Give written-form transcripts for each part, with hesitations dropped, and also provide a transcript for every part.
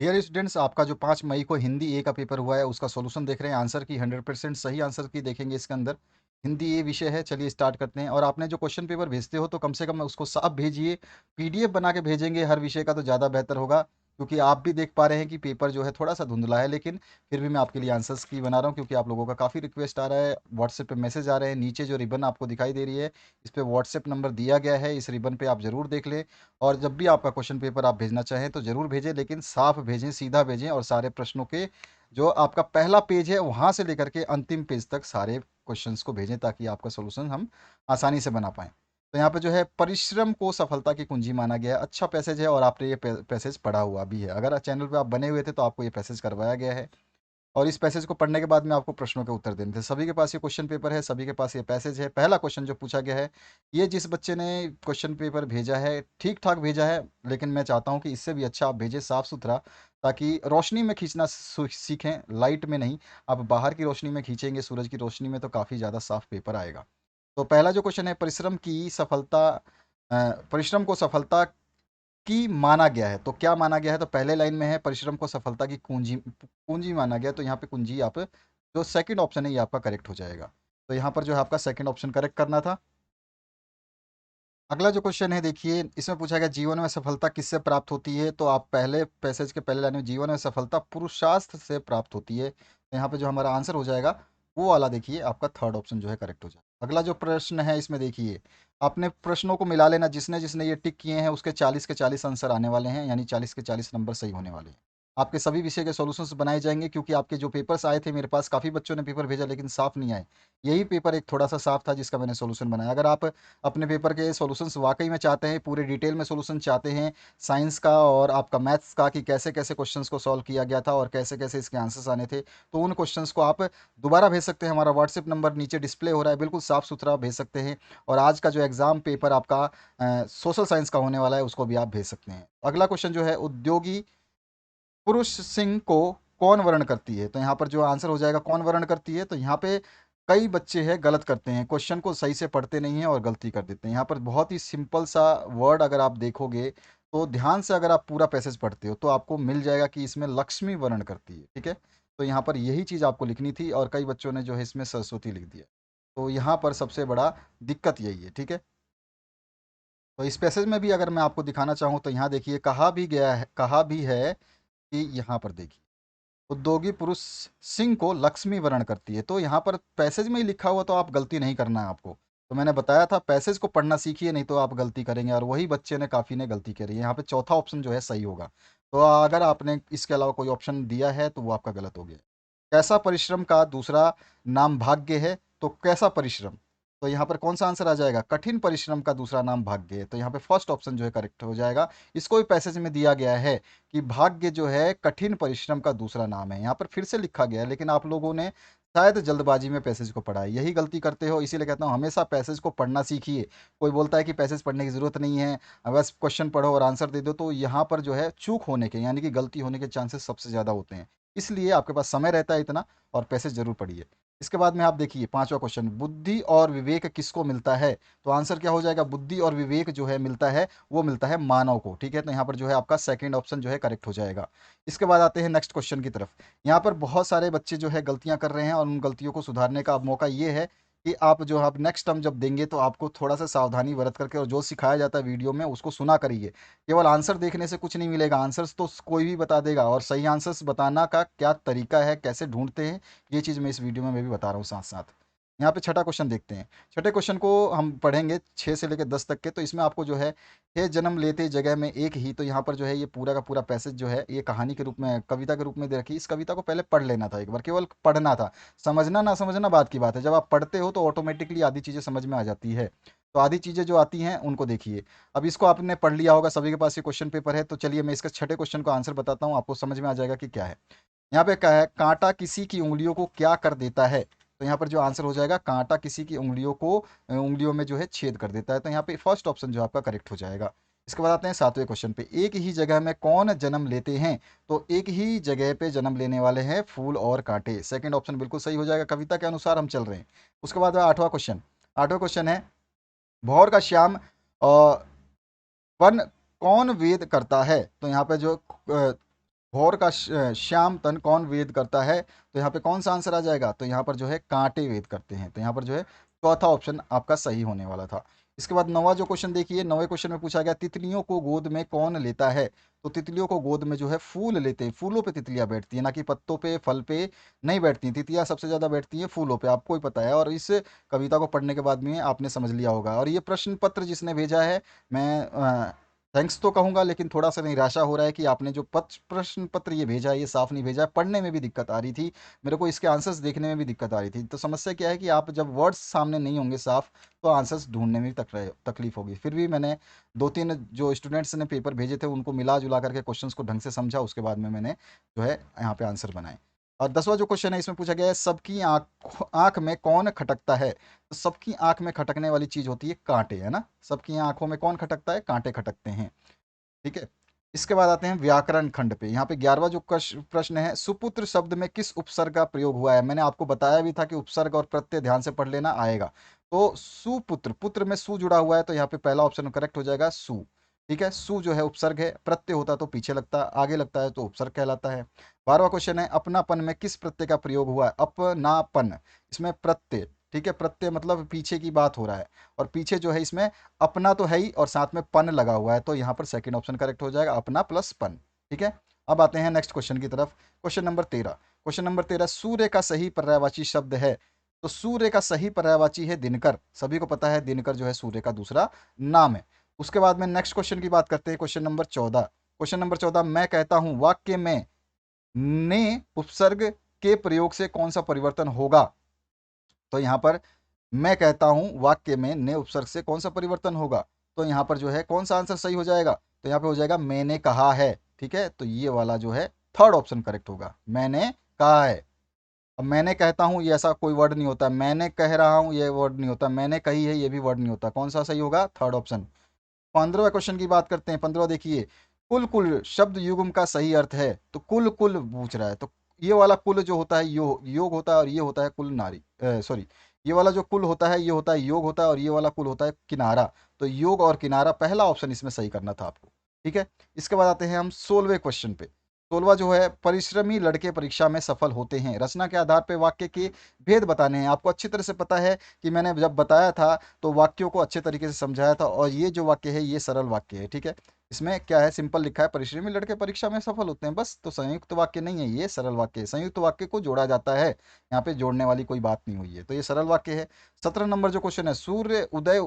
Dear students, आपका जो 5 मई को हिंदी ए का पेपर हुआ है उसका सॉल्यूशन देख रहे हैं। आंसर की 100% सही आंसर की देखेंगे इसके अंदर। हिंदी ए विषय है। चलिए स्टार्ट करते हैं। और आपने जो क्वेश्चन पेपर भेजते हो तो कम से कम उसको साफ भेजिए। पीडीएफ बना के भेजेंगे हर विषय का तो ज़्यादा बेहतर होगा, क्योंकि आप भी देख पा रहे हैं कि पेपर जो है थोड़ा सा धुंधला है, लेकिन फिर भी मैं आपके लिए आंसर्स की बना रहा हूँ, क्योंकि आप लोगों का काफ़ी रिक्वेस्ट आ रहा है, व्हाट्सएप पे मैसेज आ रहे हैं। नीचे जो रिबन आपको दिखाई दे रही है, इस पे व्हाट्सएप नंबर दिया गया है, इस रिबन पे आप ज़रूर देख लें। और जब भी आपका क्वेश्चन पेपर आप भेजना चाहें तो ज़रूर भेजें, लेकिन साफ भेजें, सीधा भेजें। और सारे प्रश्नों के जो आपका पहला पेज है वहाँ से लेकर के अंतिम पेज तक सारे क्वेश्चंस को भेजें, ताकि आपका सोल्यूशन हम आसानी से बना पाएँ। तो यहाँ पे जो है परिश्रम को सफलता की कुंजी माना गया है। अच्छा पैसेज है और आपने ये पैसेज पढ़ा हुआ भी है। अगर चैनल पे आप बने हुए थे तो आपको ये पैसेज करवाया गया है। और इस पैसेज को पढ़ने के बाद में आपको प्रश्नों के उत्तर देने थे। सभी के पास ये क्वेश्चन पेपर है, सभी के पास ये पैसेज है। पहला क्वेश्चन जो पूछा गया है, ये जिस बच्चे ने क्वेश्चन पेपर भेजा है ठीक ठाक भेजा है, लेकिन मैं चाहता हूँ कि इससे भी अच्छा आप भेजें, साफ सुथरा, ताकि रोशनी में खींचना सीखें, लाइट में नहीं। आप बाहर की रोशनी में खींचेंगे, सूरज की रोशनी में, तो काफ़ी ज़्यादा साफ पेपर आएगा। तो पहला जो क्वेश्चन है, परिश्रम को सफलता की माना गया है। तो क्या माना गया है? तो पहले लाइन में है परिश्रम को सफलता की कुंजी कुंजी माना गया। तो यहाँ पे कुंजी, आप जो सेकंड ऑप्शन है ये आपका करेक्ट हो जाएगा। तो यहाँ पर जो है आपका सेकंड ऑप्शन करेक्ट करना था। अगला जो क्वेश्चन है देखिए, इसमें पूछा गया जीवन में सफलता किससे प्राप्त होती है। तो आप पहले पैसेज के पहले लाइन में, जीवन में सफलता पुरुषार्थ से प्राप्त होती है। तो यहाँ पे जो हमारा आंसर हो जाएगा वो वाला, देखिए आपका थर्ड ऑप्शन जो है करेक्ट हो जाएगा। अगला जो प्रश्न है इसमें देखिए, आपने प्रश्नों को मिला लेना, जिसने जिसने ये टिक किए हैं उसके 40 के 40 आंसर आने वाले हैं, यानी 40 के 40 नंबर सही होने वाले हैं। आपके सभी विषय के सॉल्यूशंस बनाए जाएंगे, क्योंकि आपके जो पेपर्स आए थे मेरे पास, काफ़ी बच्चों ने पेपर भेजा लेकिन साफ नहीं आए। यही पेपर एक थोड़ा सा साफ था जिसका मैंने सॉल्यूशन बनाया। अगर आप अपने पेपर के सॉल्यूशंस वाकई में चाहते हैं, पूरे डिटेल में सॉल्यूशन चाहते हैं, साइंस का और आपका मैथ्स का, कि कैसे कैसे क्वेश्चंस को सॉल्व किया गया था और कैसे कैसे इसके आंसर्स आने थे, तो उन क्वेश्चंस को आप दोबारा भेज सकते हैं। हमारा व्हाट्सएप नंबर नीचे डिस्प्ले हो रहा है, बिल्कुल साफ सुथरा भेज सकते हैं। और आज का जो एग्ज़ाम पेपर आपका सोशल साइंस का होने वाला है, उसको भी आप भेज सकते हैं। अगला क्वेश्चन जो है, उद्योगी पुरुष सिंह को कौन वर्ण करती है। तो यहाँ पर जो आंसर हो जाएगा कौन वर्ण करती है। तो यहाँ पे कई बच्चे हैं गलत करते हैं, क्वेश्चन को सही से पढ़ते नहीं हैं और गलती कर देते हैं। यहाँ पर बहुत ही सिंपल सा वर्ड अगर आप देखोगे, तो ध्यान से अगर आप पूरा पैसेज पढ़ते हो तो आपको मिल जाएगा कि इसमें लक्ष्मी वर्ण करती है। ठीक है, तो यहाँ पर यही चीज़ आपको लिखनी थी, और कई बच्चों ने जो है इसमें सरस्वती लिख दिया। तो यहाँ पर सबसे बड़ा दिक्कत यही है। ठीक है, तो इस पैसेज में भी अगर मैं आपको दिखाना चाहूँ तो यहाँ देखिए, कहा भी है कि यहाँ पर देखिए, उद्योगी पुरुष सिंह को लक्ष्मी वर्ण करती है। तो यहाँ पर पैसेज में ही लिखा हुआ, तो आप गलती नहीं करना है आपको। तो मैंने बताया था पैसेज को पढ़ना सीखिए, नहीं तो आप गलती करेंगे, और वही बच्चे ने काफ़ी ने गलती करी है। यहाँ पे चौथा ऑप्शन जो है सही होगा। तो अगर आपने इसके अलावा कोई ऑप्शन दिया है तो वो आपका गलत हो गया। कैसा परिश्रम का दूसरा नाम भाग्य है। तो कैसा परिश्रम, तो यहाँ पर कौन सा आंसर आ जाएगा? कठिन परिश्रम का दूसरा नाम भाग्य है। तो यहाँ पे फर्स्ट ऑप्शन जो है करेक्ट हो जाएगा। इसको भी पैसेज में दिया गया है कि भाग्य जो है कठिन परिश्रम का दूसरा नाम है। यहाँ पर फिर से लिखा गया है, लेकिन आप लोगों ने शायद जल्दबाजी में पैसेज को पढ़ा है, यही गलती करते हो। इसीलिए कहता हूँ हमेशा पैसेज को पढ़ना सीखिए। कोई बोलता है कि पैसेज पढ़ने की ज़रूरत नहीं है, बस क्वेश्चन पढ़ो और आंसर दे दो, तो यहाँ पर जो है चूक होने के, यानी कि गलती होने के चांसेस सबसे ज़्यादा होते हैं। इसलिए आपके पास समय रहता है इतना, और पैसेज जरूर पढ़िए। इसके बाद में आप देखिए पांचवा क्वेश्चन, बुद्धि और विवेक किसको मिलता है। तो आंसर क्या हो जाएगा? बुद्धि और विवेक जो है मिलता है, वो मिलता है मानव को। ठीक है, तो यहाँ पर जो है आपका सेकंड ऑप्शन जो है करेक्ट हो जाएगा। इसके बाद आते हैं नेक्स्ट क्वेश्चन की तरफ। यहाँ पर बहुत सारे बच्चे जो है गलतियां कर रहे हैं, और उन गलतियों को सुधारने का अब मौका ये है कि आप जो आप नेक्स्ट टर्म जब देंगे तो आपको थोड़ा सा सावधानी बरत करके, और जो सिखाया जाता है वीडियो में उसको सुना करिए। केवल आंसर देखने से कुछ नहीं मिलेगा, आंसर्स तो कोई भी बता देगा, और सही आंसर्स बताना का क्या तरीका है, कैसे ढूंढते हैं, ये चीज़ मैं इस वीडियो में मैं भी बता रहा हूँ साथ साथ। यहाँ पे छठा क्वेश्चन देखते हैं। छठे क्वेश्चन को हम पढ़ेंगे 6 से लेकर 10 तक के। तो इसमें आपको जो है जन्म लेते जगह में एक ही, तो यहाँ पर जो है ये पूरा का पूरा पैसेज जो है ये कहानी के रूप में, कविता के रूप में दे रखी। इस कविता को पहले पढ़ लेना था एक बार, केवल पढ़ना था। समझना ना समझना बात की बात है, जब आप पढ़ते हो तो ऑटोमेटिकली आधी चीज़ें समझ में आ जाती है। तो आधी चीज़ें जो आती हैं उनको देखिए। अब इसको आपने पढ़ लिया होगा, सभी के पास ये क्वेश्चन पेपर है। तो चलिए मैं इसका छठे क्वेश्चन का आंसर बताता हूँ, आपको समझ में आ जाएगा कि क्या है। यहाँ पे क्या है, कांटा किसी की उंगलियों को क्या कर देता है। तो यहाँ पर जो आंसर हो जाएगा, कांटा किसी की उंगलियों को उंगलियों में जो है छेद कर देता है। तो यहाँ पे फर्स्ट ऑप्शन जो आपका करेक्ट हो जाएगा। इसके बाद आते हैं सातवें क्वेश्चन पे, एक ही जगह में कौन जन्म लेते हैं। तो एक ही जगह पे जन्म लेने वाले हैं फूल और कांटे। सेकंड ऑप्शन बिल्कुल सही हो जाएगा, कविता के अनुसार हम चल रहे हैं। उसके बाद आठवां क्वेश्चन, आठवां क्वेश्चन है, भौर का श्याम वन कौन वेद करता है। तो यहाँ पे जो घोर का श्याम तन कौन वेद करता है? तो यहाँ पे कौन सा आंसर आ जाएगा? तो यहाँ पर जो है कांटे वेद करते हैं। तो यहाँ पर जो है चौथा ऑप्शन आपका सही होने वाला था। इसके बाद नौवां जो क्वेश्चन देखिए, नौवें क्वेश्चन में पूछा गया तितलियों को गोद में कौन लेता है? तो तितलियों को गोद में जो है फूल लेते हैं। फूलों पे तितलियां बैठती हैं, ना कि पत्तों पे फल पे नहीं बैठती हैं। तितलियां सबसे ज्यादा बैठती हैं फूलों पे, आपको ही पता है। और इस कविता को पढ़ने के बाद में आपने समझ लिया होगा। और ये प्रश्न पत्र जिसने भेजा है, मैं थैंक्स तो कहूँगा, लेकिन थोड़ा सा निराशा हो रहा है कि आपने जो प्रश्न पत्र ये भेजा है ये साफ नहीं भेजा है। पढ़ने में भी दिक्कत आ रही थी मेरे को, इसके आंसर्स देखने में भी दिक्कत आ रही थी। तो समस्या क्या है कि आप जब वर्ड्स सामने नहीं होंगे साफ, तो आंसर्स ढूंढने में भी तकलीफ होगी। फिर भी मैंने दो तीन जो स्टूडेंट्स ने पेपर भेजे थे उनको मिला जुला करके क्वेश्चंस को ढंग से समझा, उसके बाद में मैंने जो है यहाँ पे आंसर बनाए। और 10वां जो क्वेश्चन है इसमें पूछा गया है सबकी आंख आंख में कौन खटकता है? तो सबकी आंख में खटकने वाली चीज होती है कांटे, है ना। सबकी आंखों में कौन खटकता है? कांटे खटकते हैं। ठीक है। इसके बाद आते हैं व्याकरण खंड पे। यहाँ पे 11वां जो प्रश्न है, सुपुत्र शब्द में किस उपसर्ग का प्रयोग हुआ है? मैंने आपको बताया भी था कि उपसर्ग और प्रत्यय ध्यान से पढ़ लेना आएगा। तो सुपुत्र, पुत्र में सु जुड़ा हुआ है, तो यहाँ पे पहला ऑप्शन करेक्ट हो जाएगा सु। ठीक है, सु जो है उपसर्ग है, प्रत्यय होता तो पीछे लगता, आगे लगता है तो उपसर्ग कहलाता है। 12वां क्वेश्चन है, अपनापन में किस प्रत्यय का प्रयोग हुआ है? अपनापन, इसमें प्रत्यय, ठीक है, प्रत्यय मतलब पीछे की बात हो रहा है। और पीछे जो है इसमें अपना तो है ही और साथ में पन लगा हुआ है, तो यहाँ पर सेकंड ऑप्शन करेक्ट हो जाएगा, अपना प्लस पन। ठीक है। अब आते हैं नेक्स्ट क्वेश्चन की तरफ। Question number 13। क्वेश्चन नंबर 13, सूर्य का सही पर्यायवाची शब्द है? तो सूर्य का सही पर्यायवाची है दिनकर। सभी को पता है दिनकर जो है सूर्य का दूसरा नाम है। उसके बाद में नेक्स्ट क्वेश्चन की बात करते हैं, क्वेश्चन नंबर 14। क्वेश्चन नंबर 14, मैं कहता हूं वाक्य में ने उपसर्ग के प्रयोग से कौन सा परिवर्तन होगा? तो यहाँ पर मैं कहता हूं वाक्य में ने उपसर्ग से कौन सा परिवर्तन होगा? तो यहाँ पर जो है कौन सा आंसर सही हो जाएगा? तो यहाँ पे हो जाएगा मैंने कहा है। ठीक है, तो ये वाला जो है थर्ड ऑप्शन करेक्ट होगा, मैंने कहा है। अब मैंने कहता हूं ये ऐसा कोई वर्ड नहीं होता, मैंने कह रहा हूं ये वर्ड नहीं होता, मैंने कही है ये भी वर्ड नहीं होता। कौन सा सही होगा? Third option. 15वें क्वेश्चन की बात करते हैं। 15वां देखिए, कुल कुल शब्द युग्म का सही अर्थ है? तो कुल कुल पूछ रहा है, तो ये वाला कुल जो होता है योग होता है, और ये होता है कुल नारी, सॉरी, ये वाला जो कुल होता है ये होता है योग होता है, और ये वाला कुल होता है किनारा। तो योग और किनारा पहला ऑप्शन इसमें सही करना था आपको। ठीक है। इसके बाद आते हैं हम 16वें क्वेश्चन पे। 16वां जो है, परिश्रमी लड़के परीक्षा में सफल होते हैं, रचना के आधार पर वाक्य के भेद बताने हैं। आपको अच्छी तरह से पता है कि मैंने जब बताया था तो वाक्यों को अच्छे तरीके से समझाया था, और ये जो वाक्य है ये सरल वाक्य है। ठीक है, इसमें क्या है, सिंपल लिखा है परिश्रमी लड़के परीक्षा में सफल होते हैं, बस। तो संयुक्त वाक्य नहीं है, ये सरल वाक्य है। संयुक्त वाक्य को जोड़ा जाता है, यहाँ पे जोड़ने वाली कोई बात नहीं हुई है, तो ये सरल वाक्य है। 17 नंबर जो क्वेश्चन है, सूर्य उदय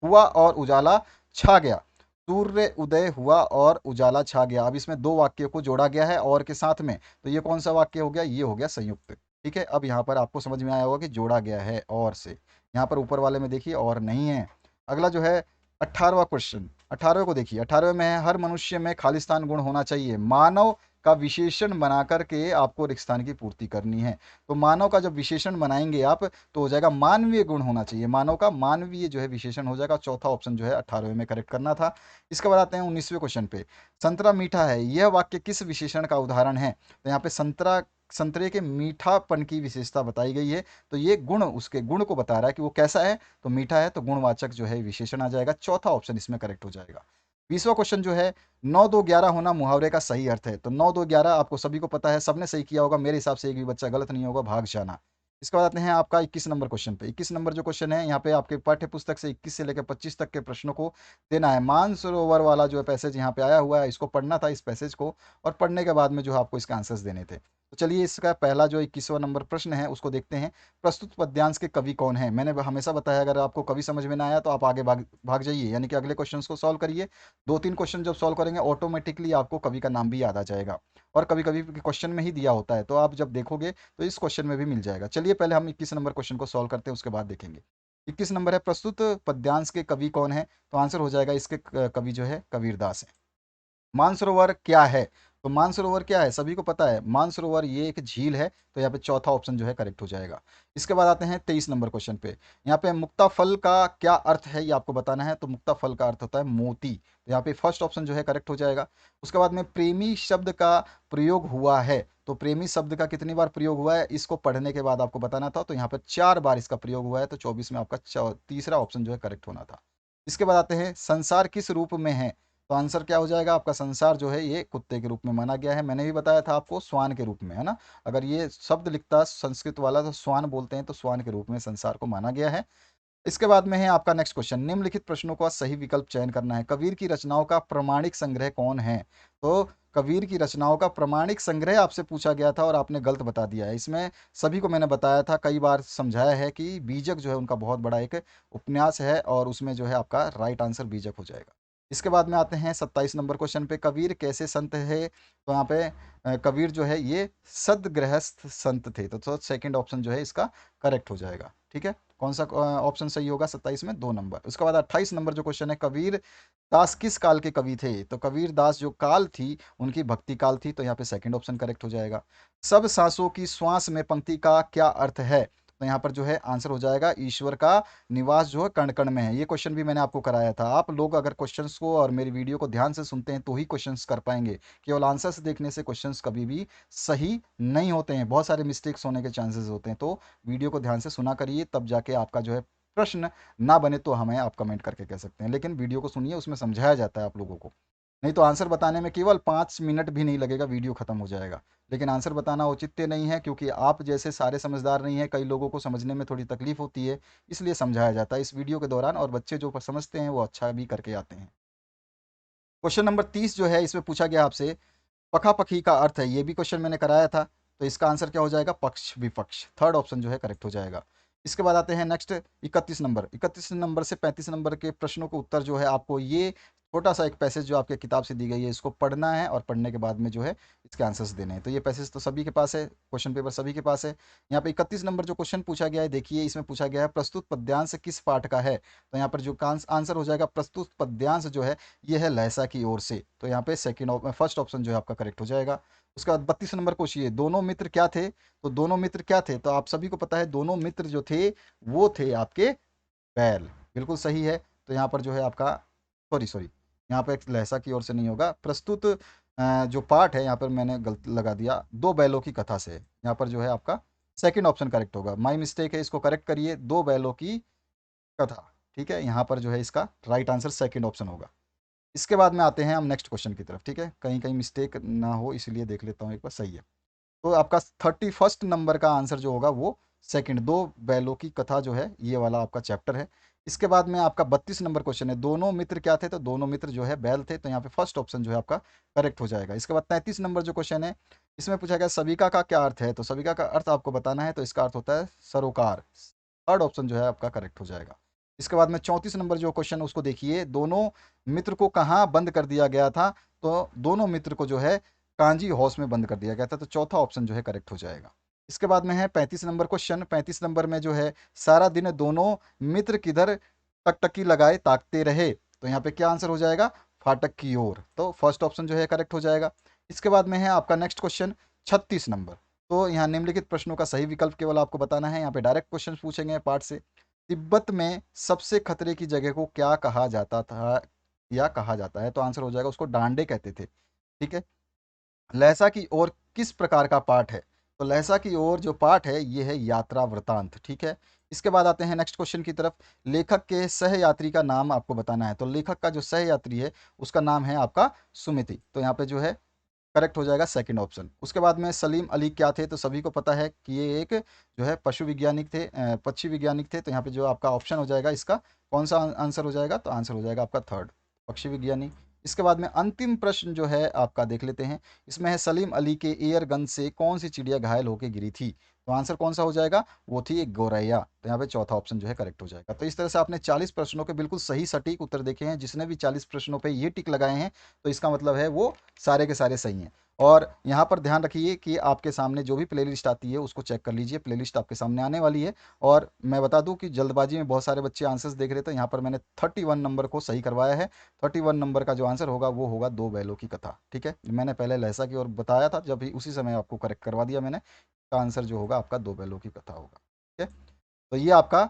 हुआ और उजाला छा गया। सूर्य उदय हुआ और उजाला छा गया, अब इसमें दो वाक्यों को जोड़ा गया है और के साथ में, तो ये कौन सा वाक्य हो गया? ये हो गया संयुक्त। ठीक है, अब यहाँ पर आपको समझ में आया होगा कि जोड़ा गया है और से। यहाँ पर ऊपर वाले में देखिए और नहीं है। अगला जो है 18वां क्वेश्चन। 18वें को देखिए, 18वें में है, हर मनुष्य में खालिस्तान गुण होना चाहिए। मानव का विशेषण बना करके आपको रिक्तस्थान की पूर्ति करनी है। तो मानव का जब विशेषण बनाएंगे आप, तो हो जाएगा मानवीय गुण होना चाहिए। मानव का मानवीय जो है विशेषण हो जाएगा। चौथा ऑप्शन जो है 18वें में करेक्ट करना था। इसके बाद आते हैं 19वें क्वेश्चन पे। संतरा मीठा है, यह वाक्य किस विशेषण का उदाहरण है? तो यहाँ पे संतरे के मीठापन की विशेषता बताई गई है, तो ये गुण, उसके गुण को बता रहा है कि वो कैसा है। तो मीठा है, तो गुणवाचक जो है विशेषण आ जाएगा। चौथा ऑप्शन इसमें करेक्ट हो जाएगा। 20वां क्वेश्चन जो है, 9 2 11 होना मुहावरे का सही अर्थ है। तो 9 2 11 आपको सभी को पता है, सबने सही किया होगा, मेरे हिसाब से एक भी बच्चा गलत नहीं होगा, भाग जाना। इसके बाद आते हैं आपका 21 नंबर क्वेश्चन पे। 21 नंबर जो क्वेश्चन है, यहाँ पे आपके पाठ्य पुस्तक से 21 से लेकर 25 तक के प्रश्नों को देना है। मानसरोवर वाला जो पैसेज यहाँ पे आया हुआ है, इसको पढ़ना था, इस पैसेज को, और पढ़ने के बाद में जो है आपको इसके आंसर्स देने थे। तो चलिए इसका पहला जो 21वां नंबर प्रश्न है उसको देखते हैं। प्रस्तुत पद्यांश के कवि कौन है? मैंने हमेशा बताया, अगर आपको कवि समझ में ना आया तो आप आगे भाग भाग जाइए, यानी कि अगले क्वेश्चंस को सॉल्व करिए। दो तीन क्वेश्चन जब सॉल्व करेंगे ऑटोमेटिकली आपको कवि का नाम भी याद आ जाएगा, और कभी कभी क्वेश्चन में ही दिया होता है, तो आप जब देखोगे तो इस क्वेश्चन में भी मिल जाएगा। चलिए पहले हम 21 नंबर क्वेश्चन को सॉल्व करते हैं, उसके बाद देखेंगे। 21 नंबर है, प्रस्तुत पद्यांश के कवि कौन है? तो आंसर हो जाएगा इसके कवि जो है कबीरदास है। मानसरोवर क्या है? तो मानसरोवर क्या है, सभी को पता है, मानसरोवर ये एक झील है। तो यहाँ पे चौथा ऑप्शन जो है करेक्ट हो जाएगा। इसके बाद आते हैं 23 नंबर क्वेश्चन पे। यहाँ पे मुक्ता फल का क्या अर्थ है ये आपको बताना है। तो मुक्ता फल का अर्थ होता है मोती, तो यहाँ पे फर्स्ट ऑप्शन जो है करेक्ट हो जाएगा। उसके बाद में प्रेमी शब्द का प्रयोग हुआ है। तो प्रेमी शब्द का कितनी बार प्रयोग हुआ है, इसको पढ़ने के बाद आपको बताना था। तो यहाँ पर 4 बार इसका प्रयोग हुआ है, तो 24 में आपका तीसरा ऑप्शन जो है करेक्ट होना था। इसके बाद आते हैं, संसार किस रूप में है? तो आंसर क्या हो जाएगा आपका, संसार जो है ये कुत्ते के रूप में माना गया है। मैंने भी बताया था आपको श्वान के रूप में, है ना। अगर ये शब्द लिखता संस्कृत वाला तो श्वान बोलते हैं, तो श्वान के रूप में संसार को माना गया है। इसके बाद में है आपका नेक्स्ट क्वेश्चन, निम्नलिखित प्रश्नों का सही विकल्प चयन करना है। कबीर की रचनाओं का प्रमाणिक संग्रह कौन है? तो कबीर की रचनाओं का प्रमाणिक संग्रह आपसे पूछा गया था और आपने गलत बता दिया है। इसमें सभी को मैंने बताया था, कई बार समझाया है कि बीजक जो है उनका बहुत बड़ा एक उपन्यास है, और उसमें जो है आपका राइट आंसर बीजक हो जाएगा। इसके बाद में आते हैं 27 नंबर क्वेश्चन पे, कबीर कैसे संत है? तो यहाँ पे कबीर जो है ये सदगृहस्थ संत थे, तो सेकंड ऑप्शन जो है इसका करेक्ट हो जाएगा। ठीक है, कौन सा ऑप्शन सही होगा 27 में? 2 नंबर। उसके बाद 28 नंबर जो क्वेश्चन है, कबीर दास किस काल के कवि थे? तो कबीर दास जो काल थी उनकी भक्ति काल थी, तो यहाँ पे सेकंड ऑप्शन करेक्ट हो जाएगा। सब सांसों की श्वास में पंक्ति का क्या अर्थ है? तो यहाँ पर जो है आंसर हो जाएगा ईश्वर का निवास जो है कण कण में है। ये क्वेश्चन भी मैंने आपको कराया था। आप लोग अगर क्वेश्चंस को और मेरी वीडियो को ध्यान से सुनते हैं तो ही क्वेश्चंस कर पाएंगे। केवल आंसर्स देखने से क्वेश्चंस कभी भी सही नहीं होते हैं, बहुत सारे मिस्टेक्स होने के चांसेस होते हैं। तो वीडियो को ध्यान से सुना करिए, तब जाके आपका जो है प्रश्न ना बने तो हमें आप कमेंट करके कह सकते हैं, लेकिन वीडियो को सुनिए, उसमें समझाया जाता है आप लोगों को। नहीं तो आंसर बताने में केवल 5 मिनट भी नहीं लगेगा, वीडियो खत्म हो जाएगा। लेकिन आंसर बताना औचित्य नहीं है, क्योंकि आप जैसे सारे समझदार नहीं हैं, कई लोगों को समझने में थोड़ी तकलीफ होती है, इसलिए समझाया जाता है इस वीडियो के दौरान, और बच्चे जो समझते हैं वो अच्छा भी करके आते हैं। क्वेश्चन नंबर 30 जो है इसमें पूछा गया आपसे, पखापखी का अर्थ है, ये भी क्वेश्चन मैंने कराया था। तो इसका आंसर क्या हो जाएगा? पक्ष विपक्ष, थर्ड ऑप्शन जो है करेक्ट हो जाएगा। इसके बाद आते हैं नेक्स्ट 31 नंबर। 31 नंबर से 35 नंबर के प्रश्नों को उत्तर जो है आपको ये छोटा सा एक पैसेज जो आपके किताब से दी गई है इसको पढ़ना है, और पढ़ने के बाद में जो है इसके आंसर्स देने हैं। तो ये पैसेज तो सभी के पास है, क्वेश्चन पेपर सभी के पास है। यहाँ पे 31 नंबर जो क्वेश्चन पूछा गया है, देखिए इसमें पूछा गया है प्रस्तुत पद्यांश किस पाठ का है? तो यहाँ पर जो आंसर हो जाएगा प्रस्तुत पद्यांश जो है ये है लहसा की ओर से, तो यहाँ पे फर्स्ट ऑप्शन जो है आपका करेक्ट हो जाएगा। उसके बाद 32 नंबर क्वेश्चन, दोनों मित्र क्या थे? तो दोनों मित्र क्या थे? तो आप सभी को पता है, दोनों मित्र जो थे वो थे आपके बैल, बिल्कुल सही है। तो यहाँ पर जो है आपका, सॉरी सॉरी, यहाँ पर एक लहसा की ओर से नहीं होगा, प्रस्तुत जो पाठ है यहाँ पर मैंने गलत लगा दिया, दो बैलों की कथा से, यहाँ पर जो है आपका सेकंड ऑप्शन करेक्ट होगा। माई मिस्टेक है, इसको करेक्ट करिए, दो बैलों की कथा। ठीक है, यहाँ पर जो है इसका राइट आंसर सेकंड ऑप्शन होगा। इसके बाद में आते हैं हम नेक्स्ट क्वेश्चन की तरफ। ठीक है, कहीं कहीं मिस्टेक ना हो इसलिए देख लेता हूँ एक बार, सही है। तो आपका 31 नंबर का आंसर जो होगा वो सेकंड, दो बैलों की कथा जो है ये वाला आपका चैप्टर है। इसके बाद में आपका 32 नंबर क्वेश्चन है, दोनों मित्र क्या थे? तो दोनों मित्र जो है बैल थे, तो यहाँ पे फर्स्ट ऑप्शन जो है आपका करेक्ट हो जाएगा। इसके बाद 33 नंबर जो क्वेश्चन है इसमें पूछा गया सविका का क्या अर्थ है? तो सविका का अर्थ आपको बताना है, तो इसका अर्थ होता है सरोकार, थर्ड ऑप्शन जो है आपका करेक्ट हो जाएगा। इसके बाद में 34 नंबर जो क्वेश्चन है उसको देखिए, दोनों मित्र को कहाँ बंद कर दिया गया था? तो दोनों मित्र को जो है कांजी हाउस में बंद कर दिया गया था, तो चौथा ऑप्शन जो है करेक्ट हो जाएगा। इसके बाद में है 35 नंबर क्वेश्चन। 35 नंबर में जो है सारा दिन दोनों मित्र किधर टकटकी लगाए ताकते रहे? तो यहाँ पे क्या आंसर हो जाएगा? फाटक की ओर, तो फर्स्ट ऑप्शन जो है करेक्ट हो जाएगा। इसके बाद में है आपका नेक्स्ट क्वेश्चन 36 नंबर। तो यहाँ निम्नलिखित प्रश्नों का सही विकल्प केवल आपको बताना है, यहाँ पे डायरेक्ट क्वेश्चन पूछेंगे पार्ट से। तिब्बत में सबसे खतरे की जगह को क्या कहा जाता था या कहा जाता है? तो आंसर हो जाएगा उसको डांडे कहते थे। ठीक है, लहसा की ओर किस प्रकार का पाठ है? तो लहसा की ओर जो पाठ है ये है यात्रा वृतांत। ठीक है, इसके बाद आते हैं नेक्स्ट क्वेश्चन की तरफ। लेखक के सह यात्री का नाम आपको बताना है, तो लेखक का जो सह यात्री है उसका नाम है आपका सुमिति, तो यहाँ पे जो है करेक्ट हो जाएगा सेकंड ऑप्शन। उसके बाद में सलीम अली क्या थे? तो सभी को पता है कि ये एक जो है पशु वैज्ञानिक थे, पक्षी वैज्ञानिक थे, तो यहाँ पे जो आपका ऑप्शन हो जाएगा इसका कौन सा आंसर हो जाएगा? तो आंसर हो जाएगा आपका थर्ड, पक्षी विज्ञानी। इसके बाद में अंतिम प्रश्न जो है आपका देख लेते हैं, इसमें है सलीम अली के एयर गन से कौन सी चिड़िया घायल होकर गिरी थी? तो आंसर कौन सा हो जाएगा? वो थी एक गौरैया, तो यहाँ पे चौथा ऑप्शन जो है करेक्ट हो जाएगा। तो इस तरह से आपने 40 प्रश्नों के बिल्कुल सही सटीक उत्तर देखे हैं। जिसने भी 40 प्रश्नों पे ये टिक लगाए हैं तो इसका मतलब है वो सारे के सारे सही हैं। और यहाँ पर ध्यान रखिए कि आपके सामने जो भी प्लेलिस्ट आती है उसको चेक कर लीजिए, प्लेलिस्ट आपके सामने आने वाली है। और मैं बता दूं कि जल्दबाजी में बहुत सारे बच्चे आंसर्स देख रहे थे, यहाँ पर मैंने 31 नंबर को सही करवाया है। 31 नंबर का जो आंसर होगा वो होगा दो बैलों की कथा। ठीक है, मैंने पहले लहसा की ओर बताया था, जब भी उसी समय आपको करेक्ट करवा दिया मैंने, का आंसर जो होगा आपका दो बैलों की कथा होगा। ठीक है, तो ये आपका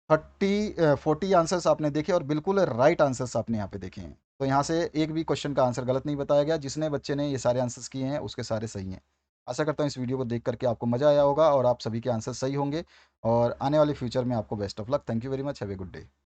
40 आंसर्स आपने देखे, और बिल्कुल राइट आंसर्स आपने यहाँ पे देखे हैं। तो यहाँ से एक भी क्वेश्चन का आंसर गलत नहीं बताया गया, जिसने बच्चे ने ये सारे आंसर्स किए हैं उसके सारे सही हैं। आशा करता हूँ इस वीडियो को देख करके आपको मज़ा आया होगा और आप सभी के आंसर सही होंगे, और आने वाले फ्यूचर में आपको best of luck. Thank you very much, have a good day.